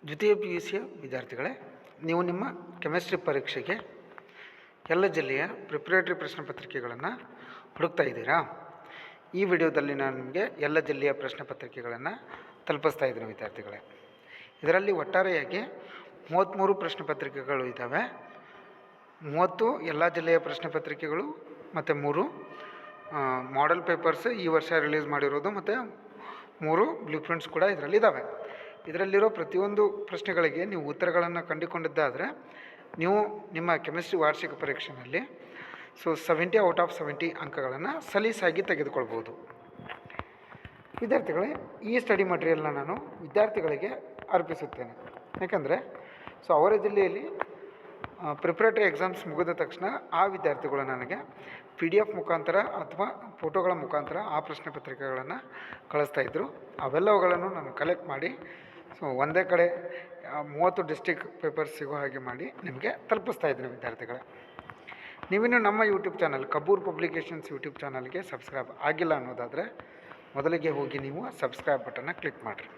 ದ್ವಿತೀಯ P U ಸಿಯ ವಿದ್ಯಾರ್ಥಿಗಳೇ, ನೀವು ನಿಮ್ಮ ಕೆಮಿಸ್ಟ್ರಿ ಪರೀಕ್ಷೆಗೆ ಎಲ್ಲ ಜಿಲ್ಲೆಯ ಪ್ರಿಪ್ರೇಟರಿ ಪ್ರಶ್ನೆ ಪತ್ರಿಕೆಗಳನ್ನು ಹುಡುಕ್ತಾ ಇದ್ದೀರಾ? ಈ ವಿಡಿಯೋದಲ್ಲಿ ನಾನು ನಿಮಗೆ ಎಲ್ಲ ಜಿಲ್ಲೆಯ ಪ್ರಶ್ನೆ ಪತ್ರಿಕೆಗಳನ್ನು ತಲುಪಿಸ್ತಾ ಇದ್ದೀನಿ ವಿದ್ಯಾರ್ಥಿಗಳೇ. ಇದರಲ್ಲಿ ಒಟ್ಟಾರೆಯಾಗಿ 33 ಪ್ರಶ್ನೆ ಪತ್ರಿಕೆಗಳು ಇದ್ದಾವೆ. 30 ಎಲ್ಲ ಜಿಲ್ಲೆಯ ಪ್ರಶ್ನೆ ಪತ್ರಿಕೆಗಳು ಮತ್ತು 3 ಮಾಡೆಲ್ ಪೇಪರ್ಸ್ ಈ ವರ್ಷ ರಿಲೀಸ್ ಮಾಡಿರೋದು ಮತ್ತು 3 ಬ್ಲೂ ಪ್ರಿಂಟ್ಸ್ ಕೂಡ ಇದರಲ್ಲಿದ್ದಾವೆ. ಇದರಲ್ಲಿರೋ ಪ್ರತಿಯೊಂದು ಪ್ರಶ್ನೆಗಳಿಗೆ ನೀವು ಉತ್ತರಗಳನ್ನು ಕಂಡುಕೊಂಡಿದ್ದಾದರೆ ನೀವು ನಿಮ್ಮ ಕೆಮಿಸ್ಟ್ರಿ ವಾರ್ಷಿಕ ಪರೀಕ್ಷೆಯಲ್ಲಿ 70 ಔಟ್ ಆಫ್ 70 ಅಂಕಗಳನ್ನು ಸಲೀಸಾಗಿ ತೆಗೆದುಕೊಳ್ಬೋದು. ವಿದ್ಯಾರ್ಥಿಗಳೇ, ಈ ಸ್ಟಡಿ ಮಟೀರಿಯಲ್ನ ನಾನು ವಿದ್ಯಾರ್ಥಿಗಳಿಗೆ ಅರ್ಪಿಸುತ್ತೇನೆ. ಯಾಕಂದರೆ ಅವರ ಜಿಲ್ಲೆಯಲ್ಲಿ ಪ್ರಿಪ್ರೇಟರಿ ಎಕ್ಸಾಮ್ಸ್ ಮುಗಿದ ತಕ್ಷಣ ಆ ವಿದ್ಯಾರ್ಥಿಗಳು ನನಗೆ PDF ಮುಖಾಂತರ ಅಥವಾ ಫೋಟೋಗಳ ಮುಖಾಂತರ ಆ ಪ್ರಶ್ನೆ ಪತ್ರಿಕೆಗಳನ್ನು ಕಳಿಸ್ತಾಯಿದ್ರು. ಅವೆಲ್ಲವುಗಳನ್ನು ನಾನು ಕಲೆಕ್ಟ್ ಮಾಡಿ ಒಂದೇ ಕಡೆ 30 ಡಿಸ್ಟಿಕ್ ಪೇಪರ್ಸ್ ಸಿಗೋ ಹಾಗೆ ಮಾಡಿ ನಿಮಗೆ ತಲುಪಿಸ್ತಾ ಇದ್ದೀನಿ ವಿದ್ಯಾರ್ಥಿಗಳೇ. ನೀವಿನ್ನು ನಮ್ಮ YouTube channel Kabbur publications YouTube ಚಾನಲ್ಗೆ ಸಬ್ಸ್ಕ್ರೈಬ್ ಆಗಿಲ್ಲ ಅನ್ನೋದಾದರೆ ಮೊದಲಿಗೆ ಹೋಗಿ ನೀವು ಸಬ್ಸ್ಕ್ರೈಬ್ ಬಟನ್ನ ಕ್ಲಿಕ್ ಮಾಡಿರಿ.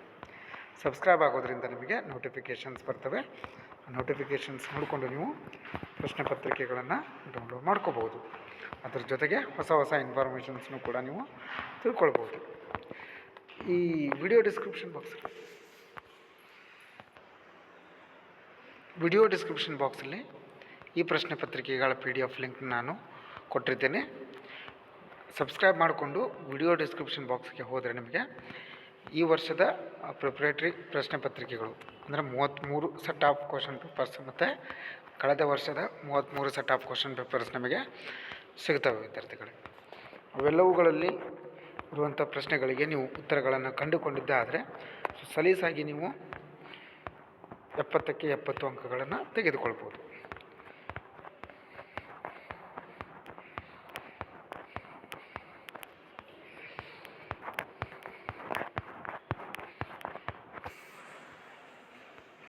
ಸಬ್ಸ್ಕ್ರೈಬ್ ಆಗೋದ್ರಿಂದ ನಿಮಗೆ ನೋಟಿಫಿಕೇಷನ್ಸ್ ಬರ್ತವೆ. ನೋಟಿಫಿಕೇಷನ್ಸ್ ನೋಡಿಕೊಂಡು ನೀವು ಪ್ರಶ್ನೆ ಪತ್ರಿಕೆಗಳನ್ನು ಡೌನ್ಲೋಡ್ ಮಾಡ್ಕೋಬೋದು. ಅದ್ರ ಜೊತೆಗೆ ಹೊಸ ಹೊಸ ಇನ್ಫಾರ್ಮೇಷನ್ಸ್ನು ಕೂಡ ನೀವು ತಿಳ್ಕೊಳ್ಬೋದು. ಈ ವಿಡಿಯೋ ಡಿಸ್ಕ್ರಿಪ್ಷನ್ ಬಾಕ್ಸಲ್ಲಿ ಈ ಪ್ರಶ್ನೆ ಪತ್ರಿಕೆಗಳ PDF ಲಿಂಕ್ ನಾನು ಕೊಟ್ಟಿರ್ತೇನೆ. ಸಬ್ಸ್ಕ್ರೈಬ್ ಮಾಡಿಕೊಂಡು ವಿಡಿಯೋ ಡಿಸ್ಕ್ರಿಪ್ಷನ್ ಬಾಕ್ಸ್ಗೆ ಹೋದರೆ ನಿಮಗೆ ಈ ವರ್ಷದ ಪ್ರಿಪ್ರೇಟರಿ ಪ್ರಶ್ನೆ ಪತ್ರಿಕೆಗಳು ಅಂದರೆ 33 ಸೆಟ್ ಆಫ್ ಕ್ವಶನ್ ಪೇಪರ್ಸ್ ಮತ್ತು ಕಳೆದ ವರ್ಷದ 33 ಸೆಟ್ ಆಫ್ ಕ್ವಶನ್ ಪೇಪರ್ಸ್ ನಮಗೆ ಸಿಗ್ತವೆ ವಿದ್ಯಾರ್ಥಿಗಳೇ. ಅವೆಲ್ಲವುಗಳಲ್ಲಿ ಇರುವಂಥ ಪ್ರಶ್ನೆಗಳಿಗೆ ನೀವು ಉತ್ತರಗಳನ್ನು ಕಂಡುಕೊಂಡಿದ್ದಾದರೆ ಸಲೀಸಾಗಿ ನೀವು 70ಕ್ಕೆ 70 ಅಂಕಗಳನ್ನು ತೆಗೆದುಕೊಳ್ಬೋದು.